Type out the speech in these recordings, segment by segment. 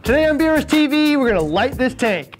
Today on BRStv, we're gonna light this tank.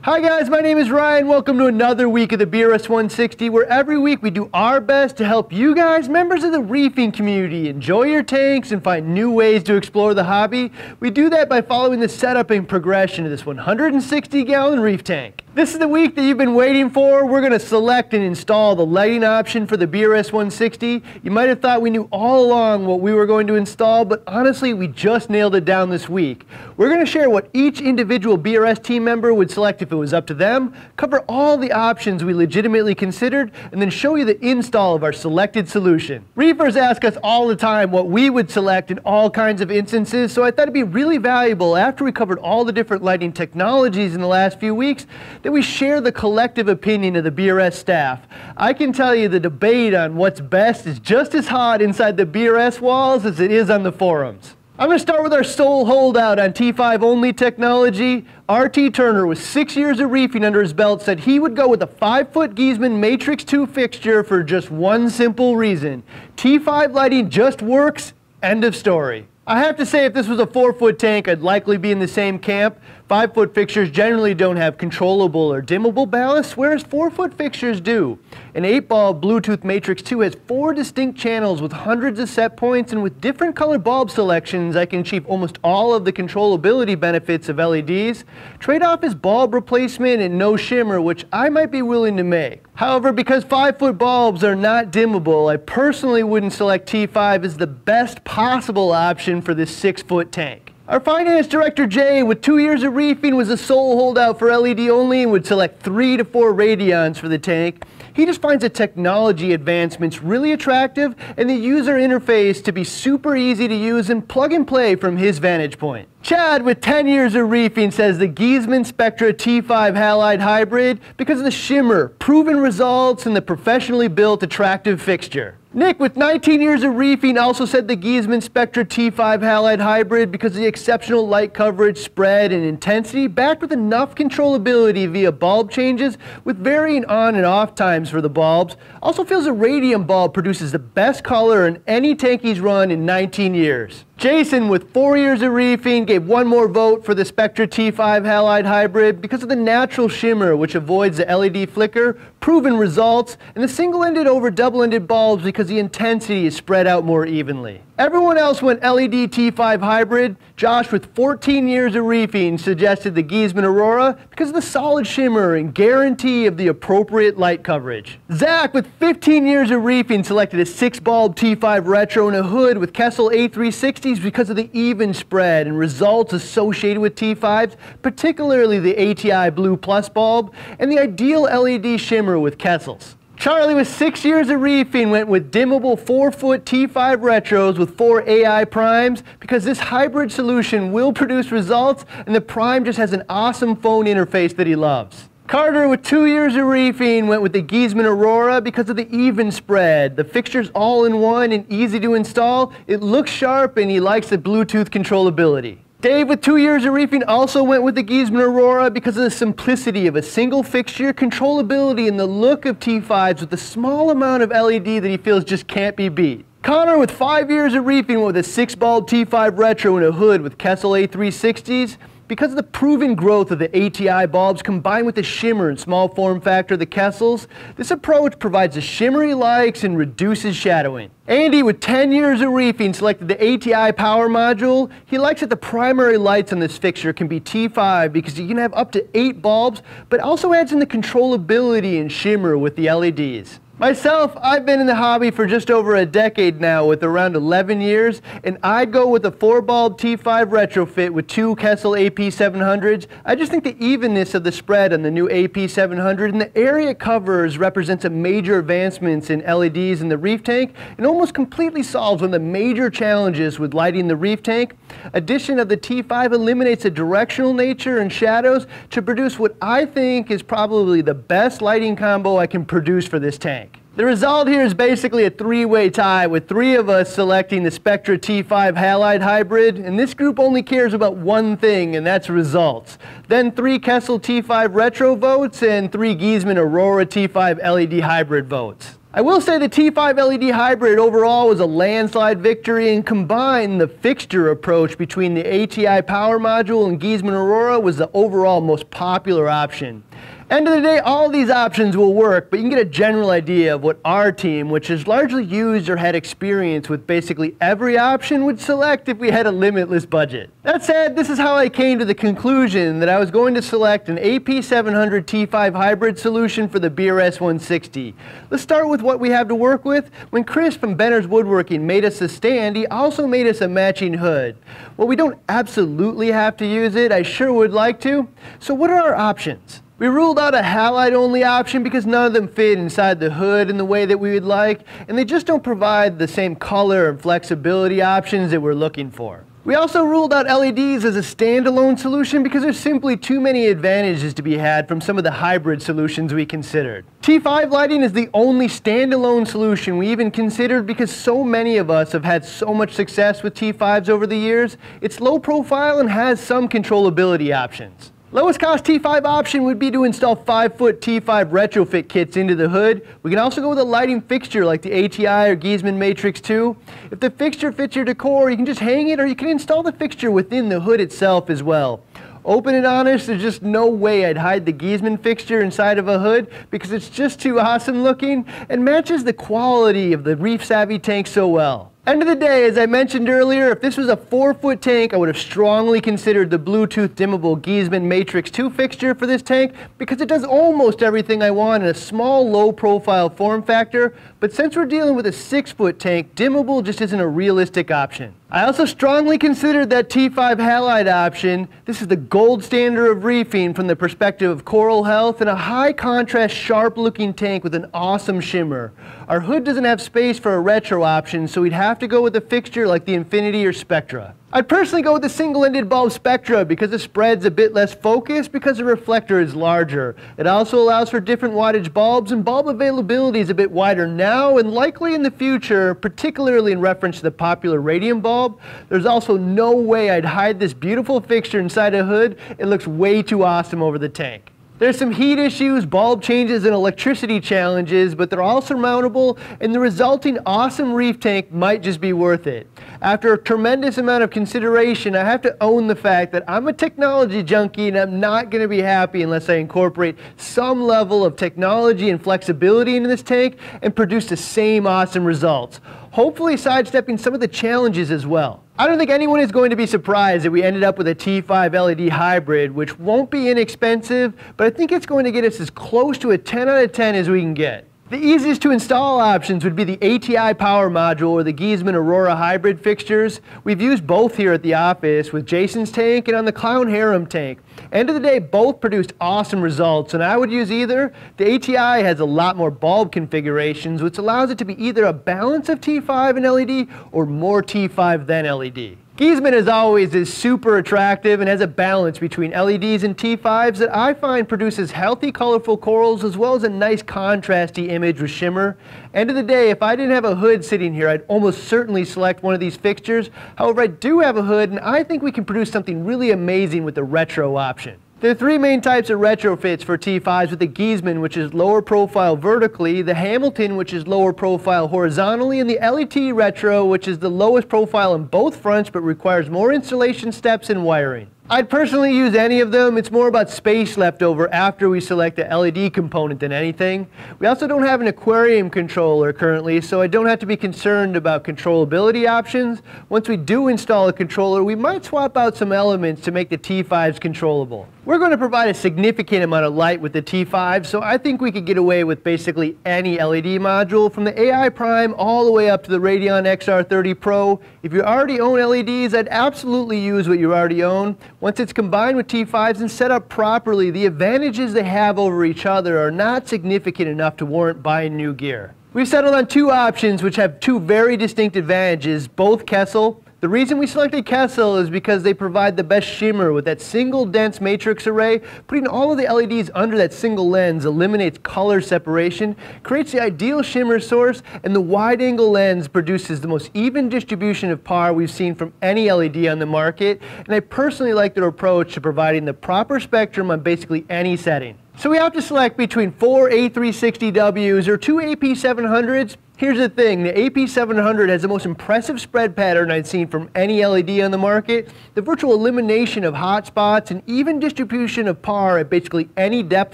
Hi guys, my name is Ryan. Welcome to another week of the BRS 160, where every week we do our best to help you guys, members of the reefing community, enjoy your tanks and find new ways to explore the hobby. We do that by following the setup and progression of this 160-gallon reef tank. This is the week that you've been waiting for. We're going to select and install the lighting option for the BRS 160. You might have thought we knew all along what we were going to install, but honestly, we just nailed it down this week. We're going to share what each individual BRS team member would select if it was up to them, cover all the options we legitimately considered, and then show you the install of our selected solution. Reefers ask us all the time what we would select in all kinds of instances, so I thought it'd be really valuable after we covered all the different lighting technologies in the last few weeks that we share the collective opinion of the BRS staff. I can tell you the debate on what's best is just as hot inside the BRS walls as it is on the forums. I'm going to start with our sole holdout on T5 only technology. RT Turner, with 6 years of reefing under his belt, said he would go with a 5-foot Giesman Matrix 2 fixture for just one simple reason. T5 lighting just works, end of story. I have to say, if this was a 4-foot tank, I'd likely be in the same camp. 5-foot fixtures generally don't have controllable or dimmable ballast, whereas 4-foot fixtures do. An 8-bulb Bluetooth Matrix 2 has 4 distinct channels with hundreds of set points, and with different color bulb selections, I can achieve almost all of the controllability benefits of LEDs. Trade-off is bulb replacement and no shimmer, which I might be willing to make. However, because 5-foot bulbs are not dimmable, I personally wouldn't select T5 as the best possible option for this 6-foot tank. Our finance director, Jay, with 2 years of reefing, was a sole holdout for LED only and would select 3 to 4 radions for the tank. He just finds the technology advancements really attractive and the user interface to be super easy to use and plug and play from his vantage point. Chad, with 10 years of reefing, says the Giesman Spectra T5 Halide Hybrid because of the shimmer, proven results, and the professionally built attractive fixture. Nick, with 19 years of reefing, also said the Giesman Spectra T5 Halide Hybrid because of the exceptional light coverage, spread, and intensity, backed with enough controllability via bulb changes with varying on and off times for the bulbs. Also feels a radium bulb produces the best color in any tank he's run in 19 years. Jason, with 4 years of reefing, gave one more vote for the Spectra T5 Halide Hybrid because of the natural shimmer, which avoids the LED flicker, proven results, and the single-ended over double-ended bulbs because the intensity is spread out more evenly. Everyone else went LED T5 Hybrid. Josh, with 14 years of reefing, suggested the Giesman Aurora because of the solid shimmer and guarantee of the appropriate light coverage. Zach, with 15 years of reefing, selected a 6-bulb T5 Retro and a hood with Kessil AP700 because of the even spread and results associated with T5s, particularly the ATI Blue Plus bulb and the ideal LED shimmer with Kessils. Charlie, with 6 years of reefing, went with dimmable 4-foot T5 Retros with 4 AI primes because this hybrid solution will produce results and the prime just has an awesome phone interface that he loves. Carter, with 2 years of reefing, went with the Giesman Aurora because of the even spread. The fixture's all in one and easy to install. It looks sharp and he likes the Bluetooth controllability. Dave, with 2 years of reefing, also went with the Giesman Aurora because of the simplicity of a single fixture, controllability, and the look of T5s with a small amount of LED that he feels just can't be beat. Connor, with 5 years of reefing, went with a 6-bulb T5 Retro and a hood with Kessil AP700 because of the proven growth of the ATI bulbs combined with the shimmer and small form factor of the Kessils. This approach provides the shimmer he likes and reduces shadowing. Andy, with 10 years of reefing, selected the ATI power module. He likes that the primary lights on this fixture can be T5 because you can have up to 8 bulbs, but also adds in the controllability and shimmer with the LEDs. Myself, I've been in the hobby for just over a decade now with around 11 years, and I'd go with a 4-bulb T5 retrofit with 2 Kessil AP700s. I just think the evenness of the spread on the new AP700 and the area it covers represents a major advancements in LEDs in the reef tank and almost completely solves one of the major challenges with lighting the reef tank. Addition of the T5 eliminates the directional nature and shadows to produce what I think is probably the best lighting combo I can produce for this tank. The result here is basically a 3-way tie with 3 of us selecting the Spectra T5 Halide Hybrid, and this group only cares about one thing, and that's results. Then 3 Kessil T5 Retro votes and 3 Giesman Aurora T5 LED Hybrid votes. I will say the T5 LED Hybrid overall was a landslide victory, and combined the fixture approach between the ATI power module and Giesmann Aurora was the overall most popular option. End of the day, all these options will work, but you can get a general idea of what our team, which has largely used or had experience with basically every option, would select if we had a limitless budget. That said, this is how I came to the conclusion that I was going to select an AP700 T5 hybrid solution for the BRS160. Let's start with what we have to work with. When Chris from Benner's Woodworking made us the stand, he also made us a matching hood. Well, we don't absolutely have to use it. I sure would like to. So what are our options? We ruled out a halide only option because none of them fit inside the hood in the way that we would like, and they just don't provide the same color and flexibility options that we're looking for. We also ruled out LEDs as a standalone solution because there's simply too many advantages to be had from some of the hybrid solutions we considered. T5 lighting is the only standalone solution we even considered because so many of us have had so much success with T5s over the years. It's low profile and has some controllability options. Lowest cost T5 option would be to install 5-foot T5 retrofit kits into the hood. We can also go with a lighting fixture like the ATI or Giesmann Matrix 2. If the fixture fits your decor, you can just hang it, or you can install the fixture within the hood itself as well. Open and honest, there's just no way I'd hide the Giesmann fixture inside of a hood because it's just too awesome looking and matches the quality of the Reef Savvy tank so well. End of the day, as I mentioned earlier, if this was a 4-foot tank, I would have strongly considered the Bluetooth dimmable Giesmann Matrix 2 fixture for this tank because it does almost everything I want in a small, low-profile form factor, but since we're dealing with a 6-foot tank, dimmable just isn't a realistic option. I also strongly considered that T5 halide option. This is the gold standard of reefing from the perspective of coral health and a high-contrast, sharp-looking tank with an awesome shimmer. Our hood doesn't have space for a retro option, so we'd have to go with a fixture like the Infinity or Spectra. I'd personally go with the single-ended bulb Spectra because the spread's a bit less focused because the reflector is larger. It also allows for different wattage bulbs, and bulb availability is a bit wider now and likely in the future, particularly in reference to the popular radium bulb. There's also no way I'd hide this beautiful fixture inside a hood. It looks way too awesome over the tank. There's some heat issues, bulb changes, and electricity challenges, but they're all surmountable, and the resulting awesome reef tank might just be worth it. After a tremendous amount of consideration, I have to own the fact that I'm a technology junkie and I'm not going to be happy unless I incorporate some level of technology and flexibility into this tank and produce the same awesome results, hopefully sidestepping some of the challenges as well. I don't think anyone is going to be surprised that we ended up with a T5 LED hybrid, which won't be inexpensive, but I think it's going to get us as close to a 10 out of 10 as we can get. The easiest to install options would be the ATI power module or the Giesmann Aurora hybrid fixtures. We've used both here at the office with Jason's tank and on the Clown Harem tank. End of the day, both produced awesome results, and I would use either. The ATI has a lot more bulb configurations, which allows it to be either a balance of T5 and LED or more T5 than LED. Giesmann, as always, is super attractive and has a balance between LEDs and T5s that I find produces healthy, colorful corals as well as a nice contrasty image with shimmer. End of the day, if I didn't have a hood sitting here, I'd almost certainly select one of these fixtures. However, I do have a hood, and I think we can produce something really amazing with the retro option. There are three main types of retrofits for T5s, with the Giesmann, which is lower profile vertically, the Hamilton, which is lower profile horizontally, and the LET Retro, which is the lowest profile on both fronts but requires more installation steps and wiring. I'd personally use any of them. It's more about space left over after we select the LED component than anything. We also don't have an aquarium controller currently, so I don't have to be concerned about controllability options. Once we do install a controller, we might swap out some elements to make the T5s controllable. We're going to provide a significant amount of light with the T5, so I think we could get away with basically any LED module from the AI Prime all the way up to the Radeon XR30 Pro. If you already own LEDs, I'd absolutely use what you already own. Once it's combined with T5s and set up properly, the advantages they have over each other are not significant enough to warrant buying new gear. We've settled on two options which have two very distinct advantages, both Kessil. The reason we selected Kessil is because they provide the best shimmer with that single dense matrix array. Putting all of the LEDs under that single lens eliminates color separation, creates the ideal shimmer source, and the wide angle lens produces the most even distribution of PAR we've seen from any LED on the market, and I personally like their approach to providing the proper spectrum on basically any setting. So we have to select between 4 A360Ws or 2 AP700s. Here's the thing, the AP700 has the most impressive spread pattern I've seen from any LED on the market. The virtual elimination of hot spots and even distribution of par at basically any depth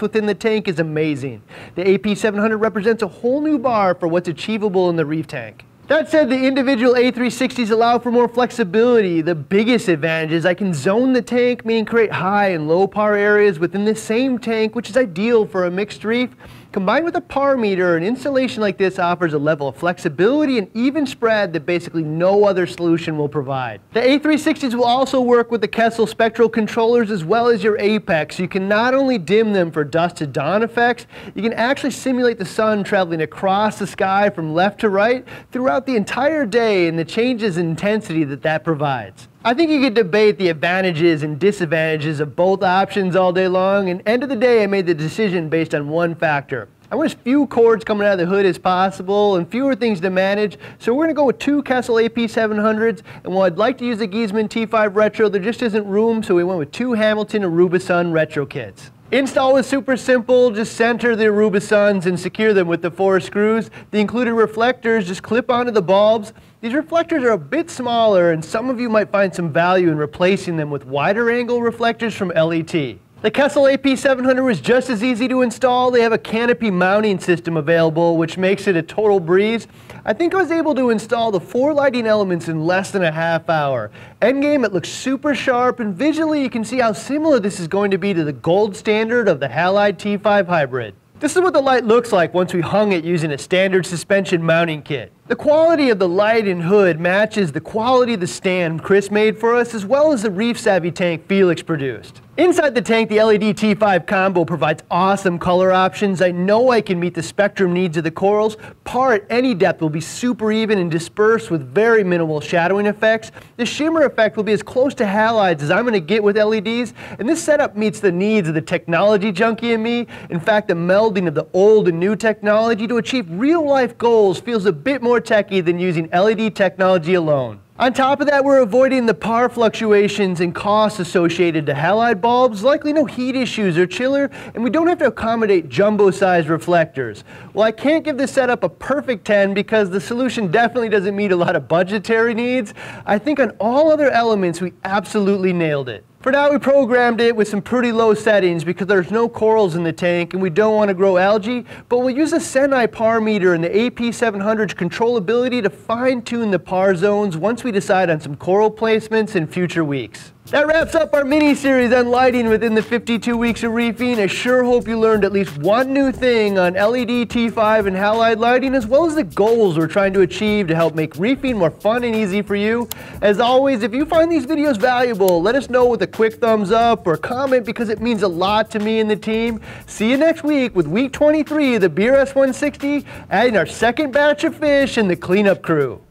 within the tank is amazing. The AP700 represents a whole new bar for what's achievable in the reef tank. That said, the individual A360s allow for more flexibility. The biggest advantage is I can zone the tank, meaning create high and low par areas within the same tank, which is ideal for a mixed reef. Combined with a par meter, an installation like this offers a level of flexibility and even spread that basically no other solution will provide. The A360s will also work with the Kessil spectral controllers as well as your Apex. You can not only dim them for dusk to dawn effects, you can actually simulate the sun traveling across the sky from left to right throughout the entire day and the changes in intensity that provides. I think you could debate the advantages and disadvantages of both options all day long, and end of the day I made the decision based on one factor. I want as few cords coming out of the hood as possible and fewer things to manage, so we're going to go with 2 Kessil AP700s, and while I'd like to use the Giesman T5 Retro, there just isn't room, so we went with 2 Hamilton Aruba Sun Retro kits. Install was super simple. Just center the Aruba Suns and secure them with the 4 screws. The included reflectors just clip onto the bulbs. These reflectors are a bit smaller, and some of you might find some value in replacing them with wider angle reflectors from LET. The Kessil AP700 was just as easy to install. They have a canopy mounting system available, which makes it a total breeze. I think I was able to install the 4 lighting elements in less than a half hour. Endgame, it looks super sharp, and visually you can see how similar this is going to be to the gold standard of the Halide T5 Hybrid. This is what the light looks like once we hung it using a standard suspension mounting kit. The quality of the light and hood matches the quality of the stand Chris made for us, as well as the Reef Savvy tank Felix produced. Inside the tank, the LED T5 combo provides awesome color options. I know I can meet the spectrum needs of the corals. Par at any depth will be super even and dispersed with very minimal shadowing effects. The shimmer effect will be as close to halides as I'm going to get with LEDs, and this setup meets the needs of the technology junkie in me. In fact, the melding of the old and new technology to achieve real-life goals feels a bit more techy than using LED technology alone. On top of that, we're avoiding the par fluctuations and costs associated to halide bulbs, likely no heat issues or chiller, and we don't have to accommodate jumbo-sized reflectors. Well, I can't give this setup a perfect 10 because the solution definitely doesn't meet a lot of budgetary needs. I think on all other elements, we absolutely nailed it. For now, we programmed it with some pretty low settings because there's no corals in the tank and we don't want to grow algae, but we'll use a Senai par meter and the AP700's controllability to fine-tune the par zones once we decide on some coral placements in future weeks. That wraps up our mini-series on lighting within the 52 weeks of reefing. I sure hope you learned at least one new thing on LED, T5, and halide lighting, as well as the goals we're trying to achieve to help make reefing more fun and easy for you. As always, if you find these videos valuable, let us know with a quick thumbs up or comment because it means a lot to me and the team. See you next week with week 23 of the BRS 160, adding our second batch of fish and the cleanup crew.